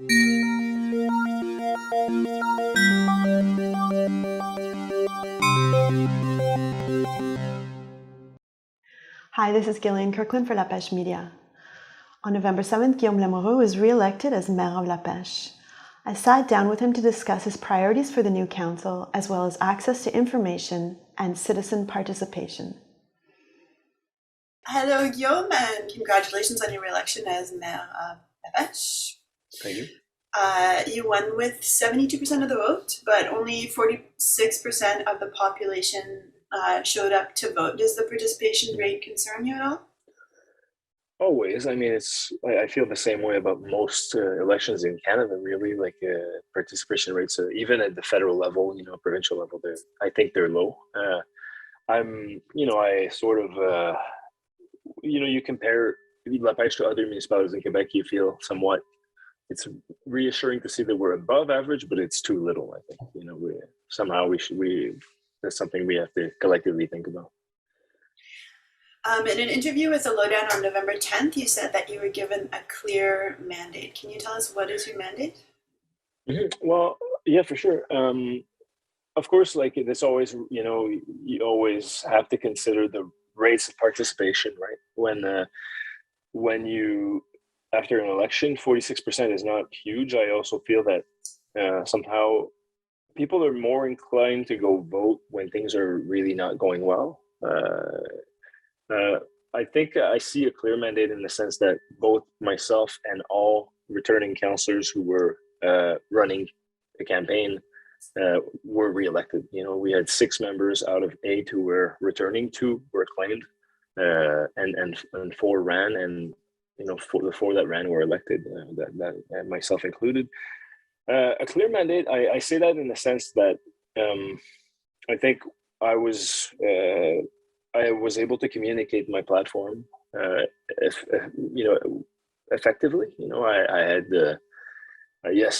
Hi, this is Guillaume Kirkland for La Pêche Media. On November 7th, Guillaume Lamoureux was re-elected as mayor of La Pêche. I sat down with him to discuss his priorities for the new council, as well as access to information and citizen participation. Hello, Guillaume, and congratulations on your re-election as mayor of La Pêche. Thank you. You won with 72% of the vote, but only 46% of the population showed up to vote. Does the participation rate concern you at all? Always. I mean, I feel the same way about most elections in Canada, really. Like participation rates, even at the federal level, provincial level, I think they're low. I sort of, you compare La Pêche to other municipalities in Quebec, you feel somewhat, it's reassuring to see that we're above average, but it's too little, I think. That's something we have to collectively think about. In an interview with The Lowdown on November 10th, you said that you were given a clear mandate. Can you tell us what is your mandate? Mm-hmm. Well, yeah, for sure. Of course, like this always, you always have to consider the rates of participation, right? When you, after an election, 46% is not huge. I also feel that somehow people are more inclined to go vote when things are really not going well. I think I see a clear mandate in the sense that both myself and all returning councillors who were running the campaign were reelected. We had 6 members out of 8 who were returning, 2 were claimed, and 4 ran, and the 4 that ran were elected, that myself included. A clear mandate. I say that in the sense that I think I was able to communicate my platform, effectively. I had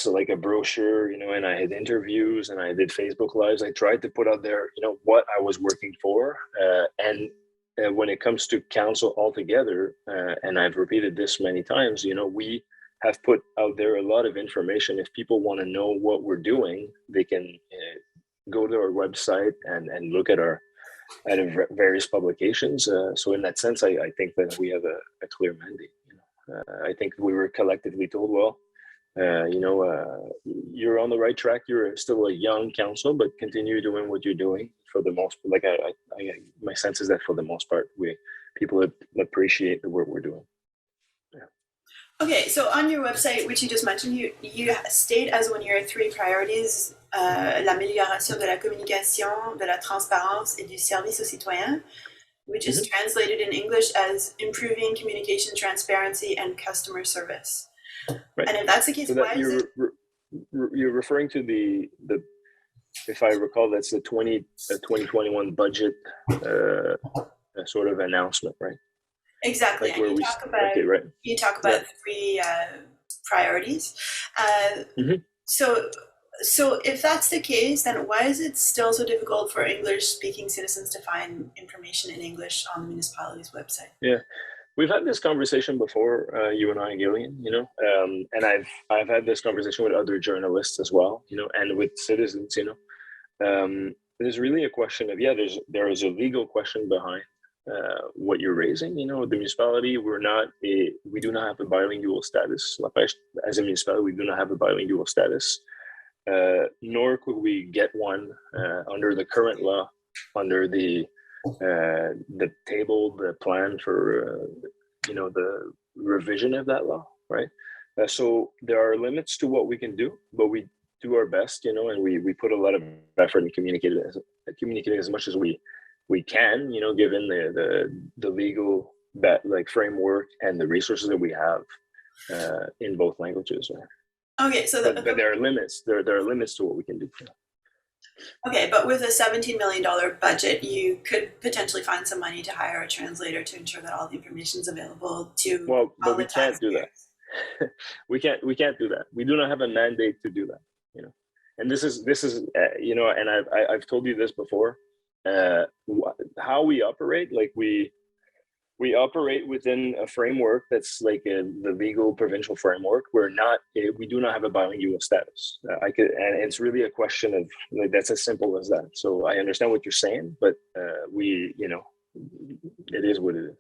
like a brochure, and I had interviews, and I did Facebook Lives. I tried to put out there, what I was working for, and when it comes to council altogether, and I've repeated this many times, we have put out there a lot of information. If people want to know what we're doing, they can go to our website and look at our various publications. So in that sense, I think that we have a clear mandate. I think we were collectively told, well, you're on the right track. You're still a young council, but continue doing what you're doing. For the most, my sense is that for the most part, people appreciate the work we're doing. Yeah. Okay, so on your website, which you just mentioned, you state as one of your 3 priorities l'amélioration de la communication, de la transparence et du service aux citoyens, which is translated in English as improving communication, transparency, and customer service. Right. And if that's the case, so why is it? You're referring to the if I recall, that's the 2021 budget sort of announcement, right? Exactly. Like and you talk about 3 priorities. So if that's the case, then why is it still so difficult for English-speaking citizens to find information in English on the municipality's website? Yeah, we've had this conversation before, you and I, Guillaume, and I've had this conversation with other journalists as well, and with citizens, there's really a question of, there is a legal question behind what you're raising. The municipality, we do not have a bilingual status. As a municipality, we do not have a bilingual status, nor could we get one under the current law, under the plan for the revision of that law, right? So there are limits to what we can do, but we do our best, and we put a lot of effort in communicating as much as we can, given the legal framework and the resources that we have in both languages. Okay, so but there are limits. There are limits to what we can do. Okay, but with a $17 million budget, you could potentially find some money to hire a translator to ensure that all the information is available to. Well, but we can't do that. we can't do that. We do not have a mandate to do that. And this is and I've told you this before. How we operate, like we we operate within a framework that's like the legal provincial framework. We do not have a bilingual status. And it's really a question of like, that's as simple as that. So I understand what you're saying, but it is what it is.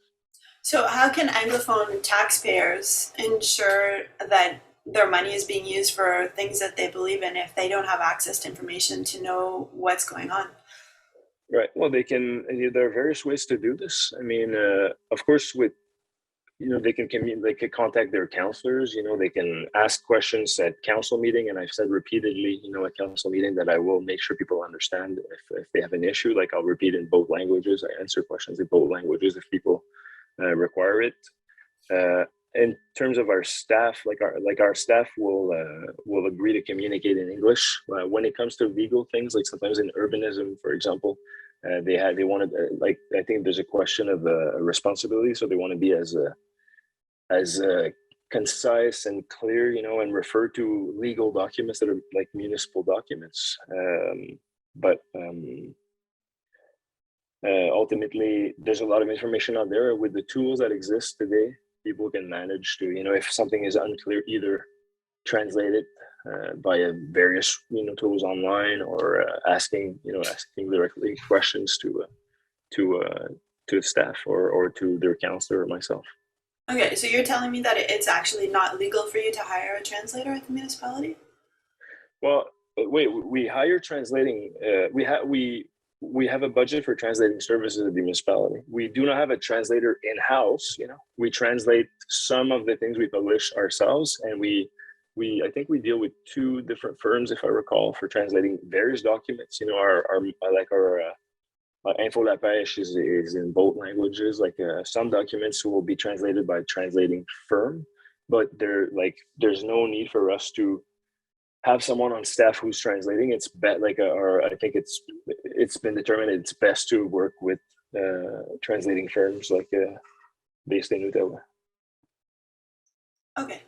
So how can Anglophone taxpayers ensure that their money is being used for things that they believe in if they don't have access to information to know what's going on? Right. Well, there are various ways to do this. I mean, of course, they can contact their counselors, they can ask questions at council meeting. And I've said repeatedly, at council meeting that I will make sure people understand if they have an issue, like I'll repeat in both languages. I answer questions in both languages if people require it. In terms of our staff, our staff will agree to communicate in English when it comes to legal things. Like sometimes in urbanism, for example, they want to I think there's a question of responsibility, so they want to be as concise and clear, and refer to legal documents that are like municipal documents. But ultimately, there's a lot of information out there with the tools that exist today. People can manage to, if something is unclear, either translate it via various, tools online, or asking directly questions to staff or to their counselor or myself. Okay, so you're telling me that it's actually not legal for you to hire a translator at the municipality? Well, wait, we hire translating. We have a budget for translating services at the municipality. We do not have a translator in-house. We translate some of the things we publish ourselves, and I think we deal with 2 different firms, if I recall, for translating various documents. Our Info La Pêche is in both languages. Some documents will be translated by a translating firm, but there's no need for us to have someone on staff who's translating. It's I think it's been determined it's best to work with translating firms based in Ottawa. Okay.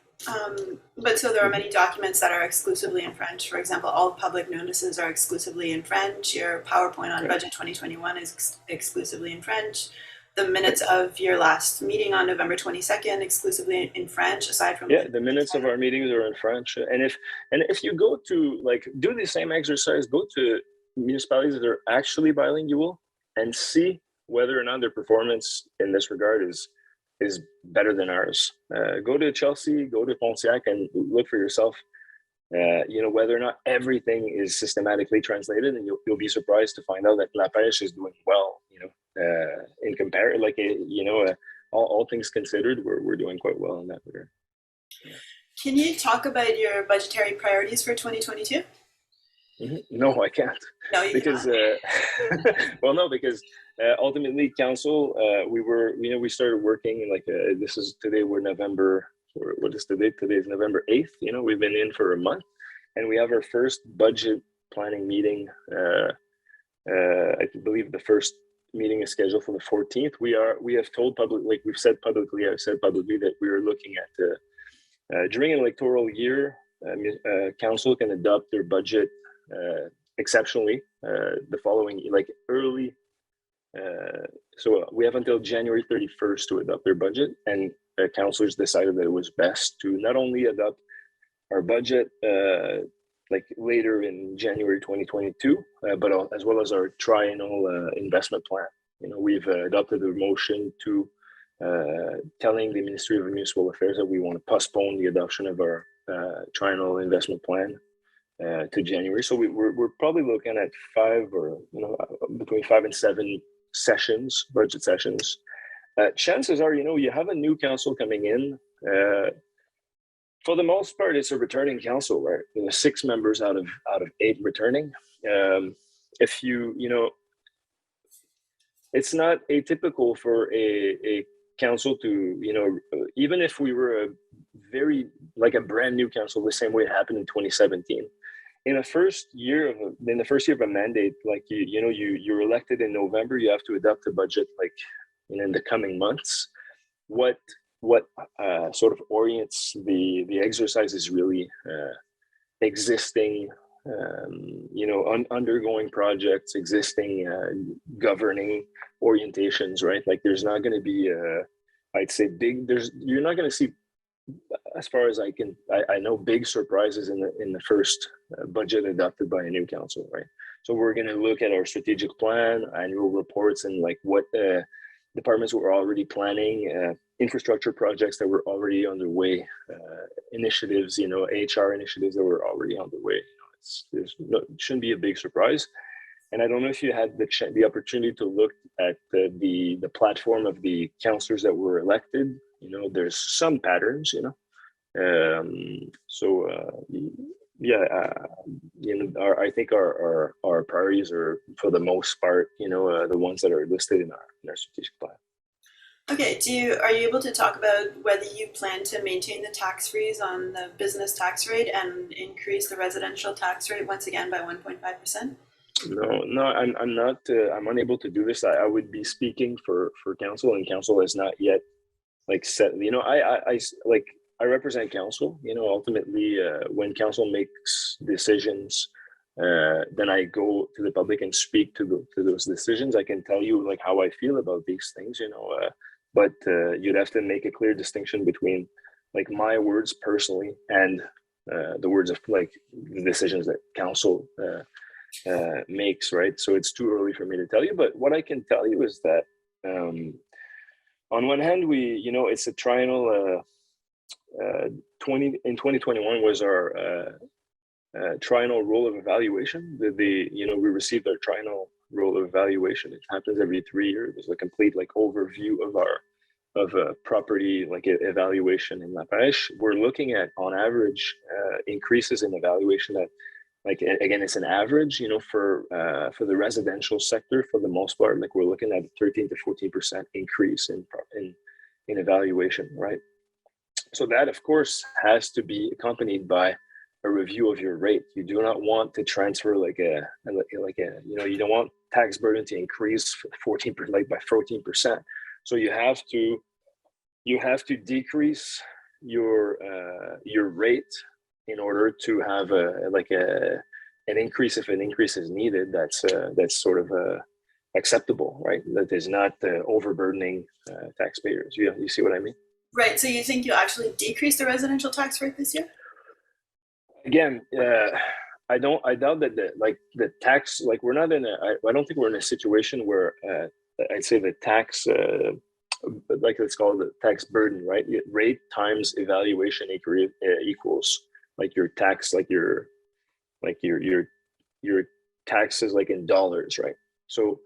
But so there are many documents that are exclusively in French. For example, all public notices are exclusively in French. Your PowerPoint on Budget 2021 is exclusively in French. The minutes of your last meeting on November 22nd exclusively in French, aside from the minutes of our meetings are in French. And if you go to do the same exercise, go to municipalities that are actually bilingual and see whether or not their performance in this regard is better than ours. Go to Chelsea, go to Pontiac, and look for yourself. Whether or not everything is systematically translated, and you'll be surprised to find out that La Pêche is doing well. In comparison, all things considered, we're doing quite well in that regard. Can you talk about your budgetary priorities for 2022? Mm-hmm. No, I can't. No, you because because ultimately council, we started working today we're November. What is today? Today is November 8th. We've been in for a month, and we have our first budget planning meeting. I believe the first meeting is scheduled for the 14th. We have told public, I've said publicly that we are looking at during an electoral year, council can adopt their budget exceptionally the following early. So we have until January 31st to adopt their budget, and councillors decided that it was best to not only adopt our budget later in January 2022, but as well as our triennial investment plan. We've adopted a motion to telling the Ministry of Municipal Affairs that we want to postpone the adoption of our triennial investment plan to January. So we're probably looking at between 5 and 7 sessions, budget sessions. Chances are, you have a new council coming in. For the most part, it's a returning council, right? 6 members out of 8 returning. It's not atypical for a council to, even if we were a brand new council, the same way it happened in 2017. In the first year of a mandate, you're elected in November, you have to adopt a budget in the coming months. What sort of orients the exercise is really existing, undergoing projects, existing governing orientations, right? Like there's not going to be, I'd say you're not going to see, as far as I know, big surprises in the first budget adopted by a new council, right? So we're going to look at our strategic plan, annual reports, and like what departments were already planning, infrastructure projects that were already underway, initiatives, HR initiatives that were already underway. It shouldn't be a big surprise. And I don't know if you had the opportunity to look at the platform of the councillors that were elected. There's some patterns. I think our priorities are, for the most part, the ones that are listed in our strategic plan. Okay, are you able to talk about whether you plan to maintain the tax freeze on the business tax rate and increase the residential tax rate once again by 1.5%? No, I'm not. I'm unable to do this. I would be speaking for council, and council has not yet set. I represent council. Ultimately, when council makes decisions, then I go to the public and speak to those decisions. I can tell you how I feel about these things. But you'd have to make a clear distinction between my words personally and the words of the decisions that council makes, right? So it's too early for me to tell you. But what I can tell you is that on one hand, it's a triennial. In 2021 was our triennial role of evaluation. We received our triennial role of evaluation. It happens every 3 years. There's a complete overview of a property evaluation in La Pêche. We're looking at, on average, increases in evaluation that, again, it's an average, for the residential sector. For the most part, we're looking at a 13 to 14% increase in evaluation, right? So that, of course, has to be accompanied by a review of your rate. You do not want to transfer you don't want tax burden to increase 14% by 14%. So you have to decrease your rate in order to have an increase. If an increase is needed, that's sort of acceptable, right? That is not overburdening taxpayers. You see what I mean? Right. So you think you'll actually decrease the residential tax rate this year? Again, I doubt that the tax, we're not I don't think we're in a situation where I'd say the tax, let's call it the tax burden, right? Rate times evaluation equals your tax, your taxes in dollars, right? So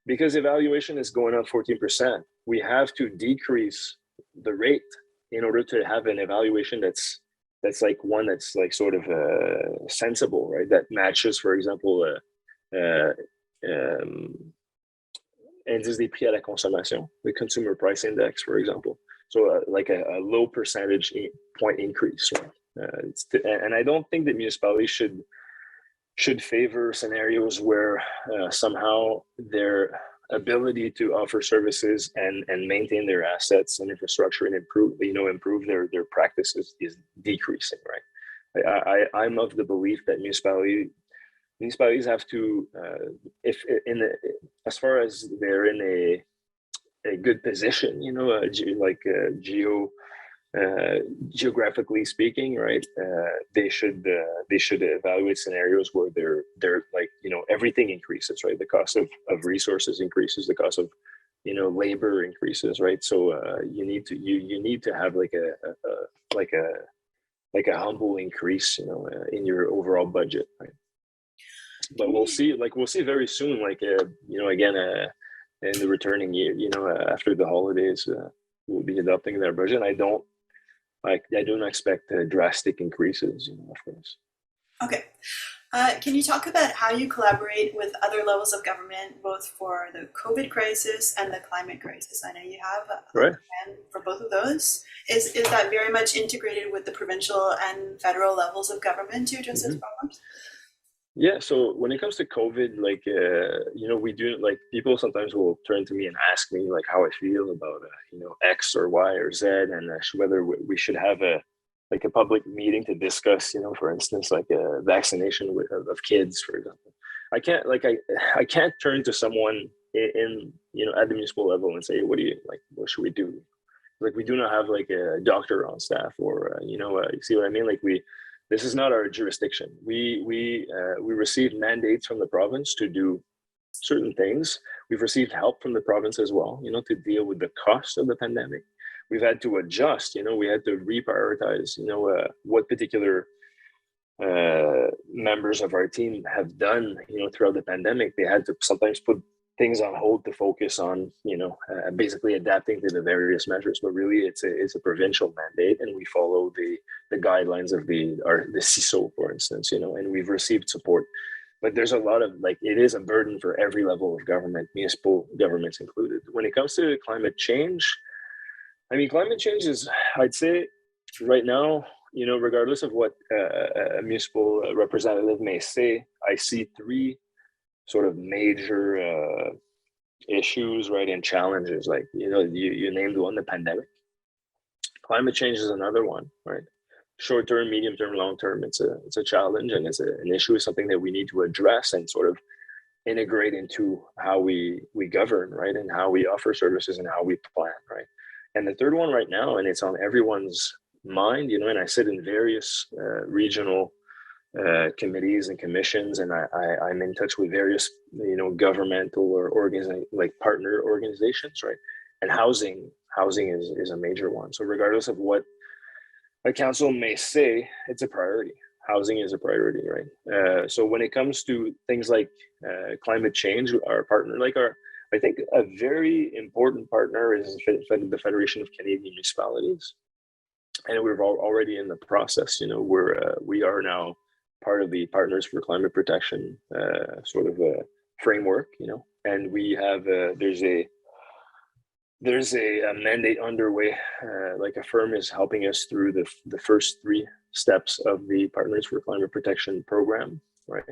because evaluation is going up 14%, we have to decrease the rate in order to have an evaluation that's one that's sort of sensible, right? That matches, for example, indice des prix à la consommation, the consumer price index, for example. So a low percentage point increase, right? And I don't think that municipalities should favor scenarios where somehow their ability to offer services and maintain their assets and infrastructure and improve their practices is decreasing, right? I'm of the belief that municipalities have to, as far as they're in a good position, geographically speaking, right? They should evaluate scenarios where they're everything increases, right? The cost of resources increases, the cost of labor increases, right? So you need to have a humble increase, in your overall budget, right? But we'll see very soon, again, in the returning year, after the holidays, we'll be adopting their budget. I don't expect drastic increases, of course. Okay. Can you talk about how you collaborate with other levels of government, both for the COVID crisis and the climate crisis? I know you have a plan for both of those. Is that very much integrated with the provincial and federal levels of government to address those problems? Yeah, so when it comes to COVID, we do, people sometimes will turn to me and ask me how I feel about X or Y or Z, and whether we should have a public meeting to discuss, for instance, vaccination of kids, for example. I can't turn to someone in at the municipal level and say, what what should we do? Like, we do not have like a doctor on staff, or you see what I mean? Like, this is not our jurisdiction. We received mandates from the province to do certain things. We've received help from the province as well, to deal with the cost of the pandemic. We've had to adjust, we had to reprioritize, what particular members of our team have done, throughout the pandemic. They had to sometimes put things on hold to focus on, basically adapting to the various measures. But really, it's a provincial mandate, and we follow the guidelines of the CISO, for instance, and we've received support. But there's a lot of, it is a burden for every level of government, municipal governments included. When it comes to climate change, climate change is, I'd say, right now, regardless of what a municipal representative may say, I see three sort of major issues, right, and challenges. Like, you named one, the pandemic. Climate change is another one, right? Short term, medium term, long term, it's a challenge, and it's an issue, something that we need to address and sort of integrate into how we govern, right, and how we offer services and how we plan, right? And the third one right now, and it's on everyone's mind, and I sit in various regional committees and commissions, and I'm in touch with various governmental or partner organizations, right? And housing is a major one. So regardless of what a council may say, it's a priority. Housing is a priority, right? So when it comes to things like climate change, our partner, I think a very important partner is the Federation of Canadian Municipalities, and we're already in the process. We are now part of the Partners for Climate Protection sort of a framework, and we have there's a mandate underway. Like, a firm is helping us through the first three steps of the Partners for Climate Protection program, right?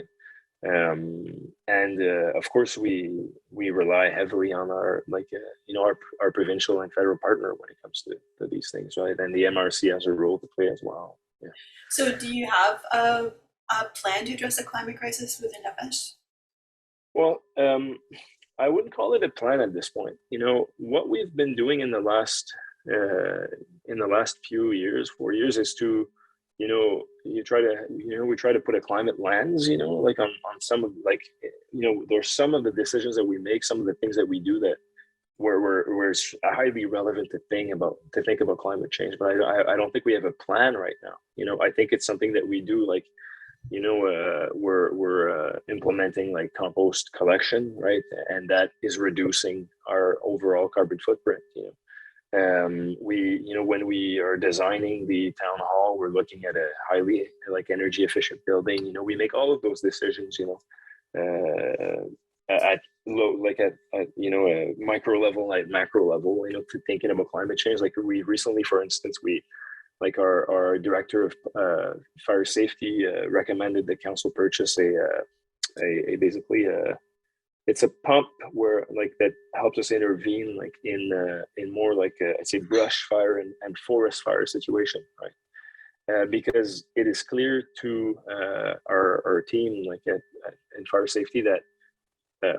And of course, we rely heavily on our our provincial and federal partner when it comes to these things, right? And the MRC has a role to play as well. Yeah. So do you have a plan to address the climate crisis within La Pêche? Well, I wouldn't call it a plan at this point. What we've been doing in the last few years, 4 years, is to we try to put a climate lens, on some of, there's some of the decisions that we make, some of the things that we do that where it's highly relevant to think about climate change. But I don't think we have a plan right now. I think it's something that we do, we're implementing compost collection, right? And that is reducing our overall carbon footprint. When we are designing the town hall, we're looking at a highly energy efficient building. We make all of those decisions, at low, at a micro level, at macro level, to thinking about climate change. Like, we recently, for instance, our director of fire safety recommended the council purchase basically it's a pump where that helps us intervene in more I'd say brush fire and forest fire situation, right? Because it is clear to our team in fire safety that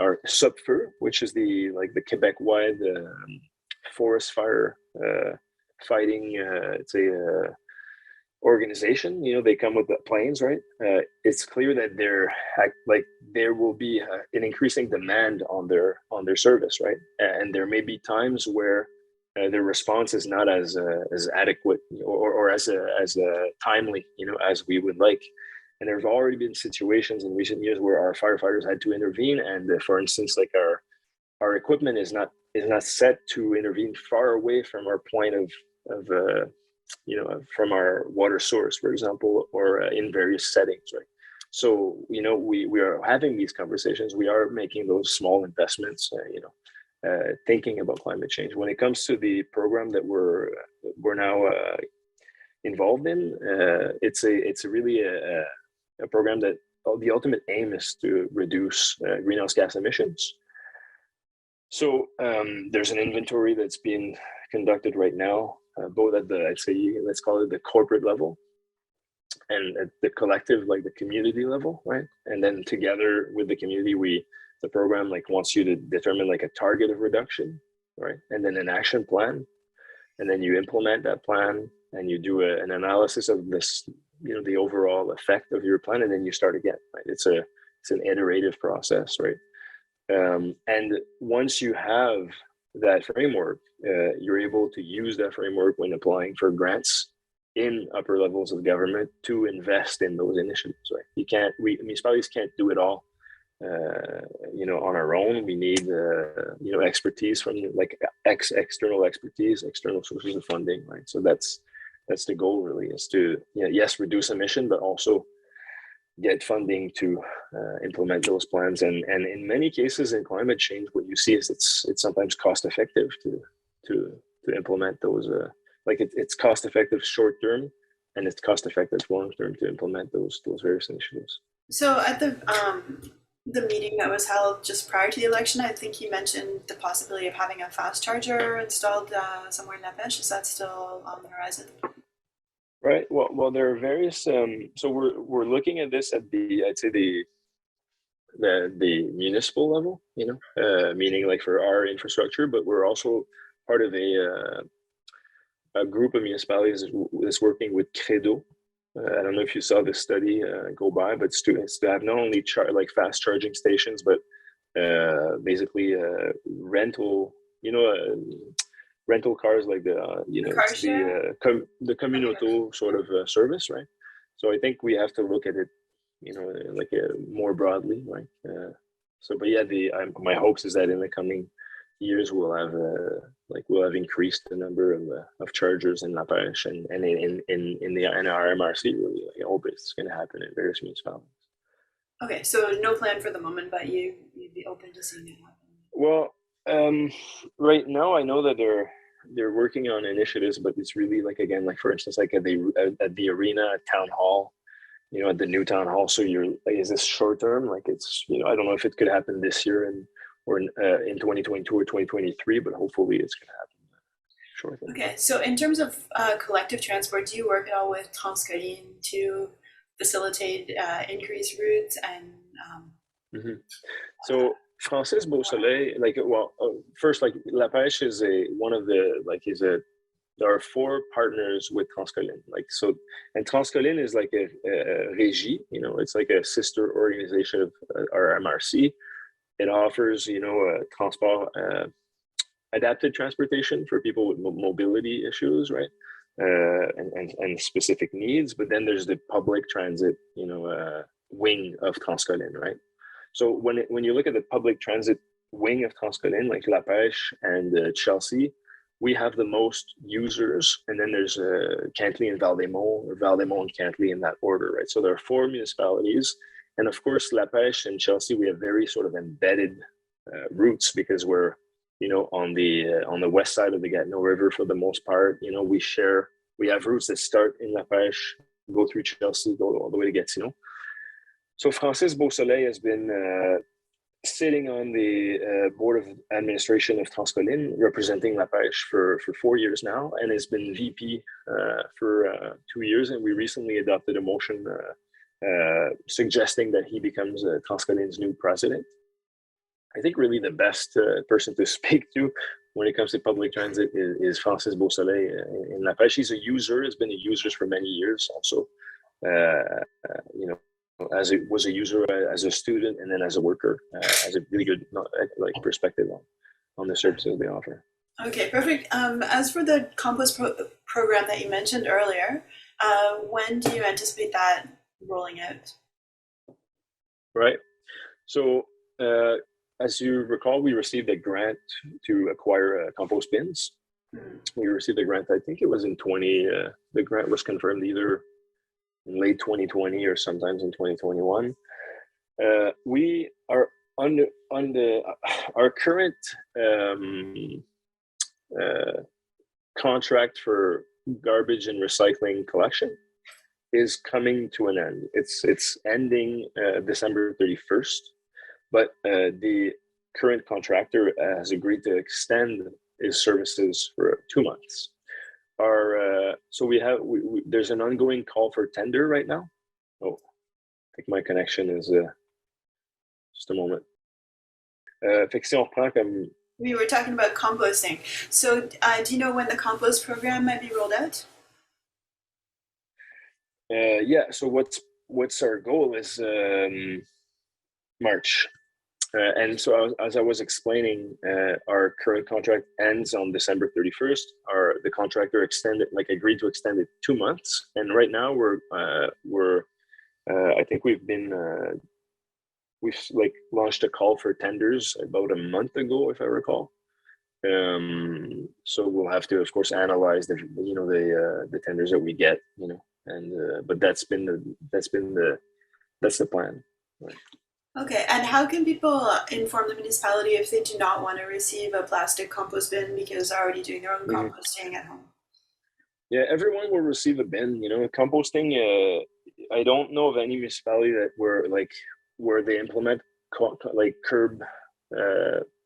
our SUPFER, which is the Quebec-wide forest fire fighting organization, they come with the planes, right? It's clear that there will be an increasing demand on their service, right? And there may be times where their response is not as adequate or as timely, as we would like. And there's already been situations in recent years where our firefighters had to intervene, and for instance, our equipment is not set to intervene far away from our point of from our water source, for example, or in various settings, right? So, we are having these conversations. We are making those small investments, thinking about climate change. When it comes to the program that we're now involved in, it's really a program that the ultimate aim is to reduce greenhouse gas emissions. So there's an inventory that's being conducted right now, both at the, I'd say, let's call it the corporate level, and at the collective, the community level, right? And then together with the community, the program like wants you to determine like a target of reduction, right? And then an action plan, and then you implement that plan, and you do an analysis of this, the overall effect of your plan, and then you start again, right? It's an iterative process, right? And once you have that framework, you're able to use that framework when applying for grants in upper levels of government to invest in those initiatives, right? Municipalities can't do it all, on our own. We need, expertise from like external expertise, external sources of funding, right? So that's the goal, really, is to, yes, reduce emission, but also get funding to implement those plans. And in many cases in climate change, what you see is it's sometimes cost effective to implement those. It's cost effective short term, and it's cost effective long term to implement those various initiatives. So at the meeting that was held just prior to the election, I think you mentioned the possibility of having a fast charger installed somewhere in La Pêche. Is that still on the horizon? Right. Well, there are various. So we're looking at this at the municipal level, meaning like for our infrastructure, but we're also part of a group of municipalities that's working with Credo. I don't know if you saw this study go by, but students to have not only fast charging stations, but basically rental, rental cars, like the communal sort of service, right? So I think we have to look at it, more broadly, right? But yeah, my hopes is that in the coming years we'll have increased the number of chargers in La Pêche and in our MRC. Really, I hope it's going to happen in various municipalities. Okay, so no plan for the moment, but you'd be open to seeing it happen. Well, right now I know that they're working on initiatives, but it's really for instance, like at the arena, at town hall, at the new town hall. So is this short term? Like it's, I don't know if it could happen this year or in 2022 or 2023, but hopefully it's going to happen shortly. Okay, so in terms of collective transport, do you work at all with Transcolline to facilitate increased routes and? So Francis Beausoleil, first, La Pêche is there are 4 partners with Transcolline. And Transcolline is like a régie, it's like a sister organization of our MRC. It offers, transport, adapted transportation for people with mobility issues, right? And specific needs. But then there's the public transit, wing of Transcolline, right? So when you look at the public transit wing of Transcolline, like La Pêche and Chelsea, we have the most users, and then there's Cantley and Val-des-Monts, or Val-des-Monts and Cantley in that order, right? So there are 4 municipalities, and of course, La Pêche and Chelsea, we have very sort of embedded routes because we're, on the west side of the Gatineau River for the most part. We have routes that start in La Pêche, go through Chelsea, go all the way to Gatineau. So Francis Beausoleil has been sitting on the board of administration of Transcolline, representing La Pêche for 4 years now, and has been VP for 2 years. And we recently adopted a motion suggesting that he becomes Transcolline's new president. I think really the best person to speak to when it comes to public transit is Francis Beausoleil in La Pêche. He's a user, has been a user for many years also. As it was a user, as a student, and then as a worker, has a really good perspective on the services they offer. Okay, perfect. As for the Compost program that you mentioned earlier, when do you anticipate that rolling out? Right. So as you recall, we received a grant to acquire compost bins. We received a grant, I think it was in the grant was confirmed either in late 2020 or sometimes in 2021. We are on our current contract for garbage and recycling collection is coming to an end. It's ending December 31st, but the current contractor has agreed to extend his services for 2 months. So there's an ongoing call for tender right now. Oh, I think my connection is just a moment. Fait que si on reprend comme We were talking about composting. So, do you know when the compost program might be rolled out? yeah, so what's our goal is March. And so as I was explaining, our current contract ends on December 31st. The contractor agreed to extend it 2 months. And right now I think we've launched a call for tenders about a month ago, if I recall. So we'll have to, of course, analyze the tenders that we get, and but that's the plan. Right. Okay, and how can people inform the municipality if they do not want to receive a plastic compost bin because they're already doing their own Mhm. composting at home? Yeah, everyone will receive a bin. Composting. I don't know of any municipality where they implement curb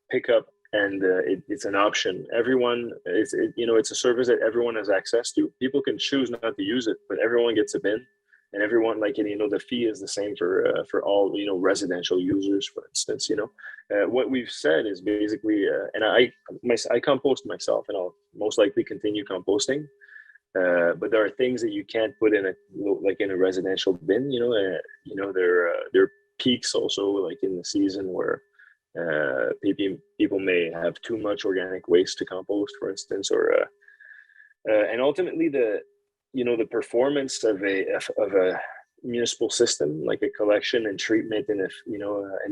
pickup, and it's an option. Everyone, it's a service that everyone has access to. People can choose not to use it, but everyone gets a bin, and everyone the fee is the same for all residential users, for instance. What we've said is basically, and I compost myself, and I'll most likely continue composting. But there are things that you can't put in a residential bin. There are peaks also, like in the season where people may have too much organic waste to compost, for instance, and ultimately the performance of a municipal system, like a collection and treatment and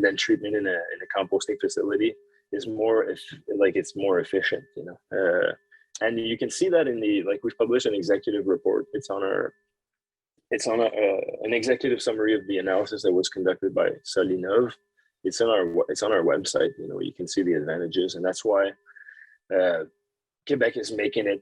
then treatment in a composting facility, is it's more efficient. And you can see that we've published an executive report. It's on an executive summary of the analysis that was conducted by Solinov. It's on our website. You can see the advantages, and that's why Quebec is making it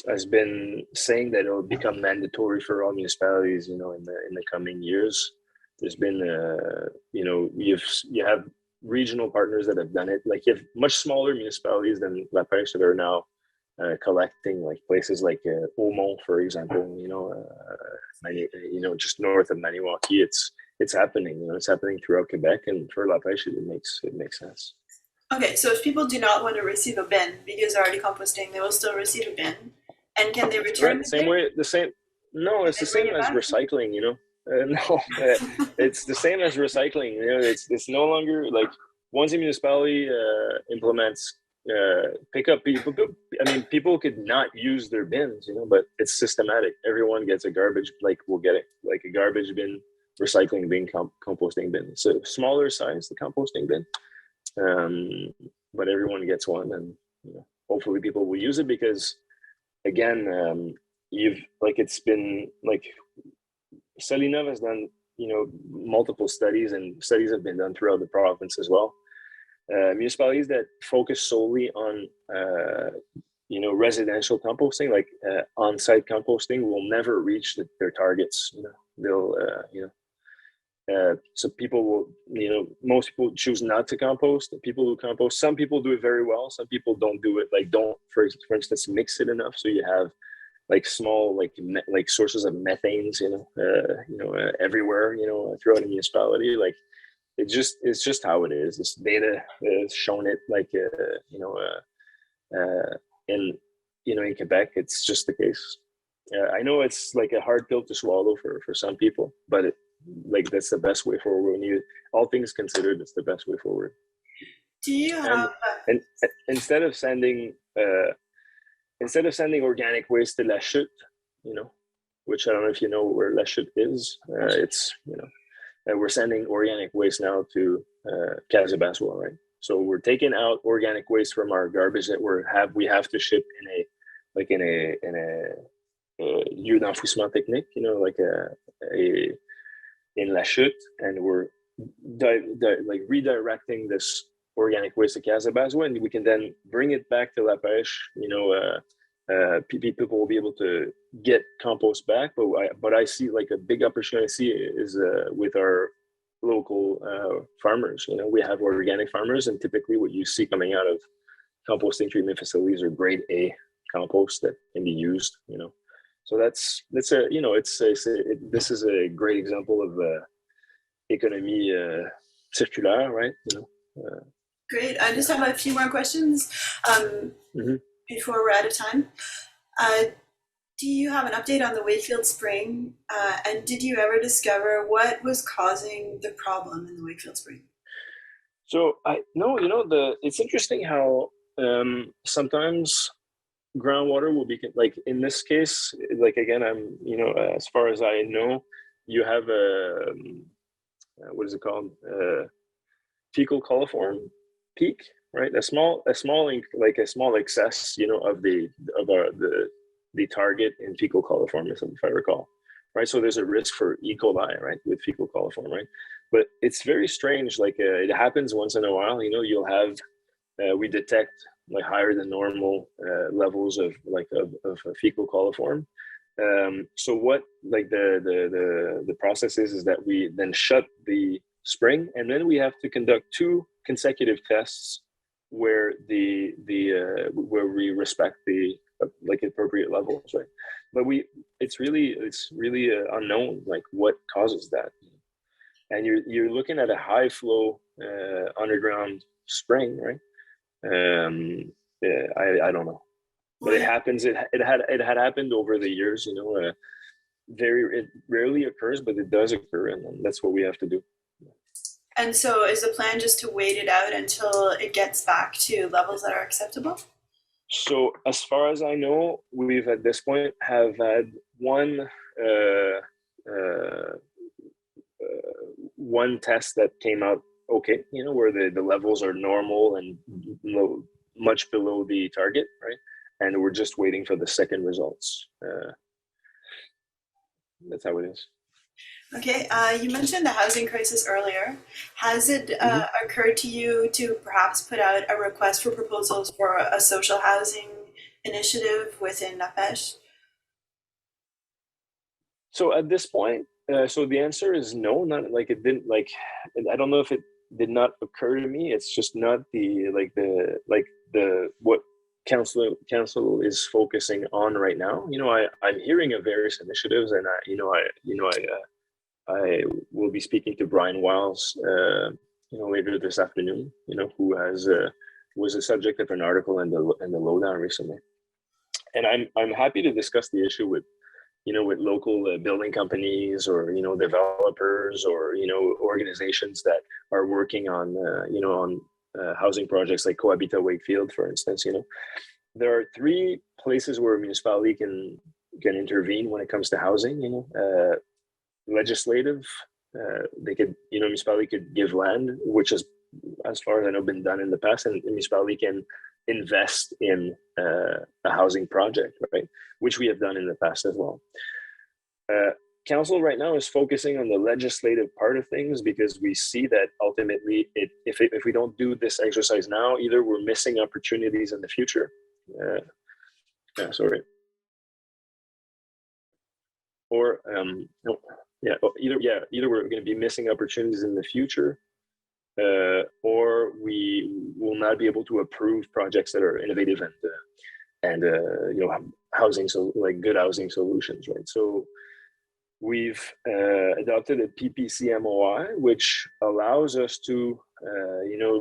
has been saying that it'll become mandatory for all municipalities. In the coming years, there's been you have regional partners that have done it. Like you have much smaller municipalities than La Pêche that are now collecting, like places like Aumont, for example. Just north of Maniwaki. It's happening. It's happening throughout Quebec, and for La Pêche, it makes sense. Okay, so if people do not want to receive a bin because they're already composting, they will still receive a bin. And can they return Right, the same bin? way. No, it's the same as recycling. No, it's the same as recycling. It's no longer like once a municipality implements pickup. People could not use their bins, but it's systematic. Everyone gets a garbage. We'll get it like a garbage bin, recycling bin, composting bin. It's a smaller size, the composting bin, but everyone gets one, and hopefully people will use it because, again, it's been like Solinov has done multiple studies, and studies have been done throughout the province as well. Municipalities that focus solely on residential composting, like on-site composting, will never reach their targets. They'll so people will, most people choose not to compost. The people who compost, some people do it very well. Some people don't do it. For instance, mix it enough so you have small sources of methanes, everywhere, throughout a municipality. It's just how it is. This data has shown it. In Quebec, it's just the case. I know it's like a hard pill to swallow for some people, but that's the best way forward. All things considered, it's the best way forward. Do you have? And instead of sending organic waste to La Chute, which I don't know if you know where La Chute is. It's we're sending organic waste now to Casabasua, right? So we're taking out organic waste from our garbage that we have to ship in a lieu d'enfouissement technique, in La Chute, and we're redirecting this organic waste to Casabasua, and we can then bring it back to La Pêche. People will be able to get compost back, but I see a big opportunity is with our local farmers. We have organic farmers, and typically what you see coming out of composting treatment facilities are grade A compost that can be used. So this is a great example of economy circulaire, right? Great. I just have a few more questions before we're out of time. Do you have an update on the Wakefield Spring? And did you ever discover what was causing the problem in the Wakefield Spring? So it's interesting how sometimes groundwater will be, like in this case, like again, I'm, as far as I know, you have a, what is it called? Fecal coliform peak, right? A small excess, of the target in fecal coliform, if I recall, right? So there's a risk for E. coli, right, with fecal coliform, right? But it's very strange. Like it happens once in a while. You'll have we detect like higher than normal levels of fecal coliform. So what like the process is that we then shut the spring, and then we have to conduct 2 consecutive tests where where we respect the appropriate levels, right? But it's really unknown like what causes that, and you're looking at a high flow underground spring, right? I don't know, but it happens. It had happened over the years. It rarely occurs, but it does occur, and that's what we have to do. And so is the plan just to wait it out until it gets back to levels that are acceptable? So as far as I know, we've at this point have had one test that came out okay, where the levels are normal and low, much below the target, right? And we're just waiting for the second results. That's how it is. Okay, you mentioned the housing crisis earlier. Has it occurred to you to perhaps put out a request for proposals for a social housing initiative within La Pêche? So at this point, so the answer is no. Not like it didn't like. I don't know if it did not occur to me. It's just not what council is focusing on right now. I'm hearing of various initiatives, and I will be speaking to Brian Wiles, later this afternoon. Who was a subject of an article in the Lowdown recently, and I'm happy to discuss the issue with local building companies or developers or organizations that are working on housing projects like Cohabita Wakefield, for instance. There are 3 places where a municipality can intervene when it comes to housing. Legislative, they could, municipality could give land, which is, as far as I know, been done in the past, and the municipality can invest in a housing project, right? Which we have done in the past as well. Council right now is focusing on the legislative part of things because we see that ultimately, if we don't do this exercise now, either we're missing opportunities in the future. Or either we're going to be missing opportunities in the future, or we will not be able to approve projects that are innovative and housing, so like good housing solutions, right? So we've adopted a PPC MOI, which allows us to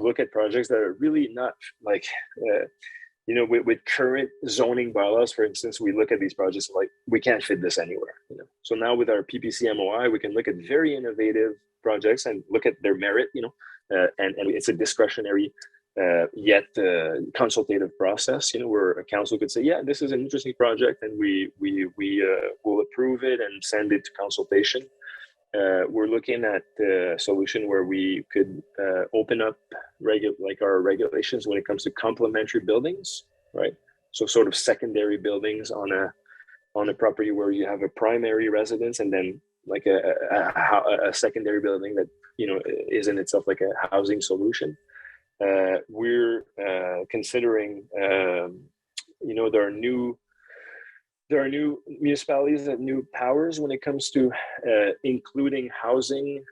look at projects that are really not like with current zoning bylaws, for instance. We look at these projects like we can't fit this anywhere. So now with our PPC MOI, we can look at very innovative projects and look at their merit. And it's a discretionary yet consultative process. Where a council could say, yeah, this is an interesting project, and we will approve it and send it to consultation. We're looking at a solution where we could open up our regulations when it comes to complementary buildings, right? So sort of secondary buildings on a property where you have a primary residence and then like a secondary building that is in itself like a housing solution. We're considering there are new municipalities that new powers when it comes to including housing,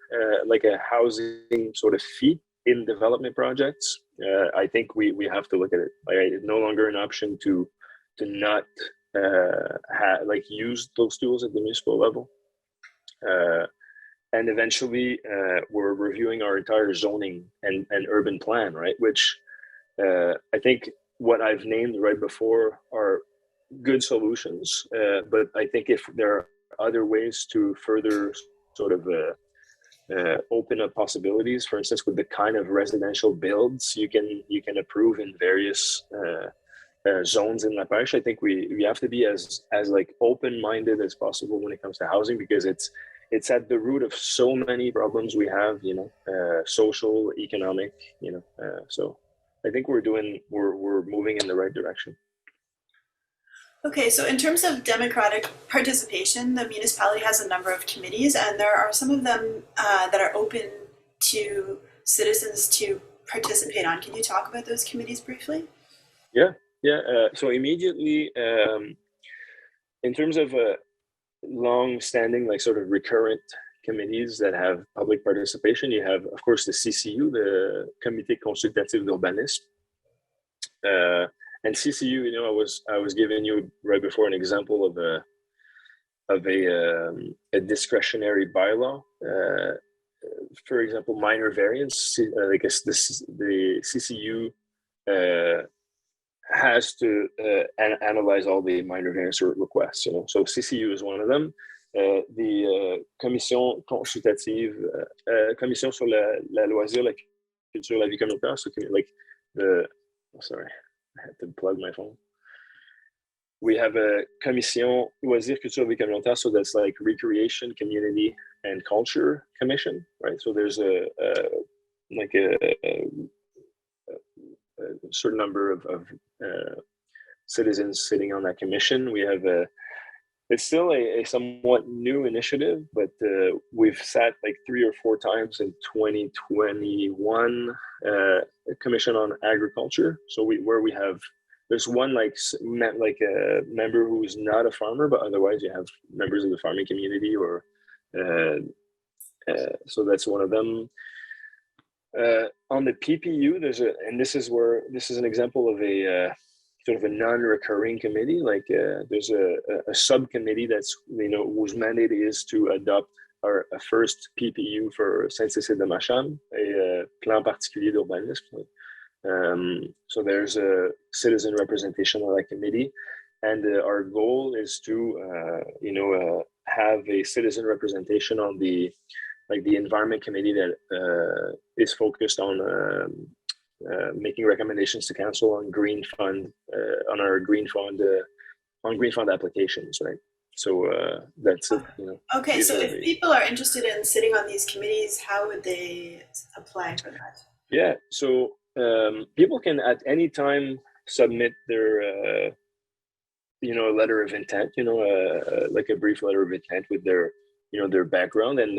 like a housing sort of fee in development projects. I think we have to look at it. It's no longer an option to not use those tools at the municipal level. and eventually we're reviewing our entire zoning and urban plan, right? Which I think what I've named right before are good solutions, but I think if there are other ways to further sort of open up possibilities, for instance, with the kind of residential builds you can approve in various zones in La Pêche, I think we have to be as like open-minded as possible when it comes to housing, because it's at the root of so many problems we have, social, economic, so I think we're moving in the right direction. Okay, so in terms of democratic participation, the municipality has a number of committees, and there are some of them that are open to citizens to participate on. Can you talk about those committees briefly? Yeah. So immediately, in terms of long-standing, like sort of recurrent committees that have public participation, you have, of course, the CCU, the Comité Consultatif d'Urbanisme. And CCU, I was giving you right before an example of a discretionary bylaw. For example, minor variance. I guess the CCU has to analyze all the minor variance requests. So CCU is one of them. The Commission Consultative, Commission sur la loisir, la culture, la vie communautaire. So like sorry, I had to plug my phone. We have a Commission Loisirs, Culture, Vie Communautaire, so that's like Recreation, Community, and Culture Commission, right? So there's a certain number of citizens sitting on that commission. We have it's still a somewhat new initiative, but we've sat like 3 or 4 times in 2021. A commission on agriculture. So there's one like a member who's not a farmer, but otherwise you have members of the farming community, or so that's one of them. On the PPU, this is an example of a sort of a non-recurring committee. Like there's a subcommittee that's whose mandate is to adopt a first PPU for Saint-Cécile-de-Macham, a plan particulier d'urbanisme. So there's a citizen representation on that committee, and our goal is to have a citizen representation on the environment committee that is focused on making recommendations to council on green fund on our green fund applications, right? So that's it. Okay, so if people are interested in sitting on these committees, how would they apply for that? Yeah, so people can at any time submit their a letter of intent, like a brief letter of intent with their their background, and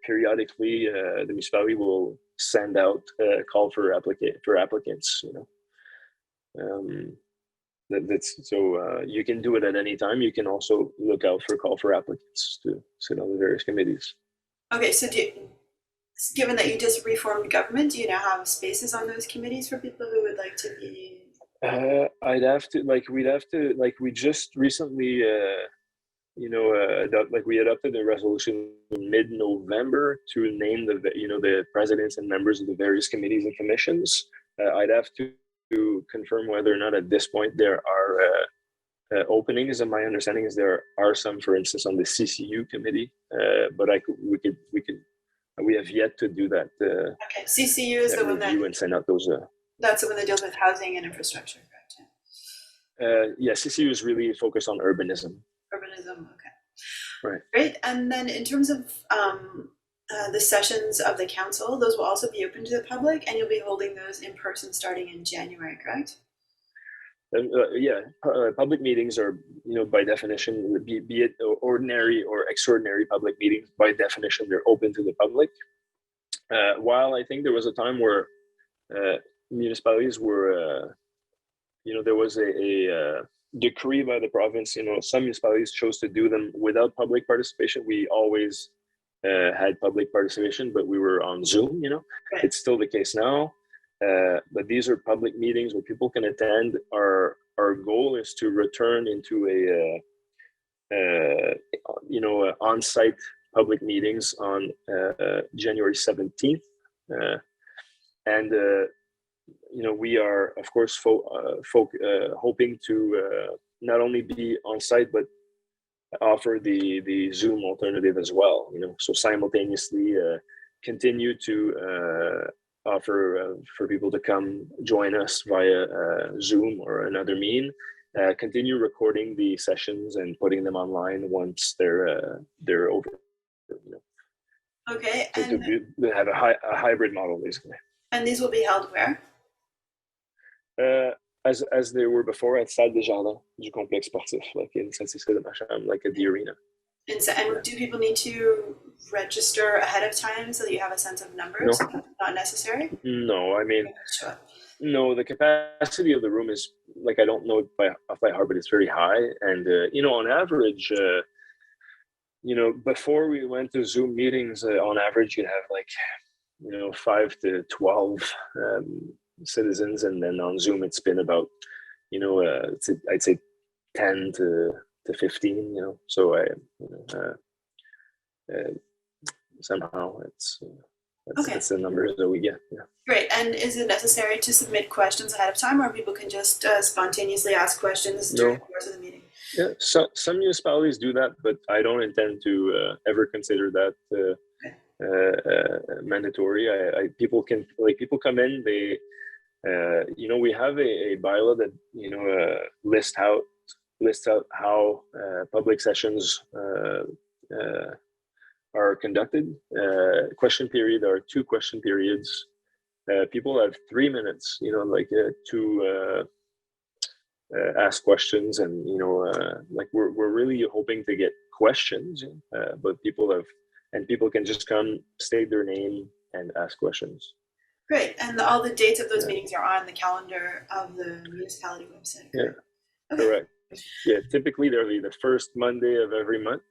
periodically the municipality will send out a call for applicants. That's so you can do it at any time. You can also look out for call for applicants to sit on the various committees. Okay, so given that you just reformed government, do you now have spaces on those committees for people who would like to be? We just recently we adopted a resolution in mid-November to name the presidents and members of the various committees and commissions. I'd have to confirm whether or not at this point there are openings, and my understanding is there are some, for instance, on the CCU committee, but we have yet to do that. Okay, CCU is the one that and send out those. That's the one that deals with housing and infrastructure, correct? Yeah, CCU is really focused on urbanism. Urbanism, okay. Right. Great. And then in terms of the sessions of the council, those will also be open to the public, and you'll be holding those in person starting in January, correct? Public meetings are, by definition, be it ordinary or extraordinary public meetings, by definition, they're open to the public. While I think there was a time where municipalities were, there was a decree by the province, some municipalities chose to do them without public participation. We always had public participation, but we were on Zoom, Right. It's still the case now. But these are public meetings where people can attend. Our goal is to return into a on-site public meetings on January 17th. We are, of course, hoping to not only be on site, but offer the Zoom alternative as well. So simultaneously continue to offer for people to come join us via Zoom or another mean. Continue recording the sessions and putting them online once they're over. Okay. So to have a hybrid model, basically. And these will be held where? As they were before, at Salle des Jardins du complexe sportif, like in Saint-Cyr-de-Macham, like at the arena. And do people need to register ahead of time so that you have a sense of numbers? No. Not necessary? No, I mean, Sure. no, the capacity of the room is, like, I don't know it off by heart, but it's very high. And, on average, before we went to Zoom meetings, on average, you'd have 5 to 12 citizens. And then on Zoom, it's been about, I'd say 10 to 15, so somehow that's the numbers that we get. Yeah. Great. And is it necessary to submit questions ahead of time, or people can just spontaneously ask questions during the course of the meeting? Yeah, some municipalities do that, but I don't intend to ever consider that mandatory. People come in. They, we have a bylaw that lists out how public sessions are conducted. Question period are 2 question periods. People have 3 minutes, to ask questions, and we're really hoping to get questions, but people can just come, state their name, and ask questions. Great. And all the dates of those meetings are on the calendar of the municipality website. Yeah, okay. Correct. Yeah, typically they're the first Monday of every month.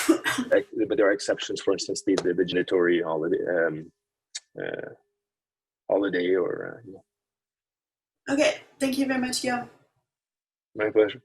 But there are exceptions. For instance, the mandatory holiday or. Okay. Thank you very much, Guillaume. My pleasure.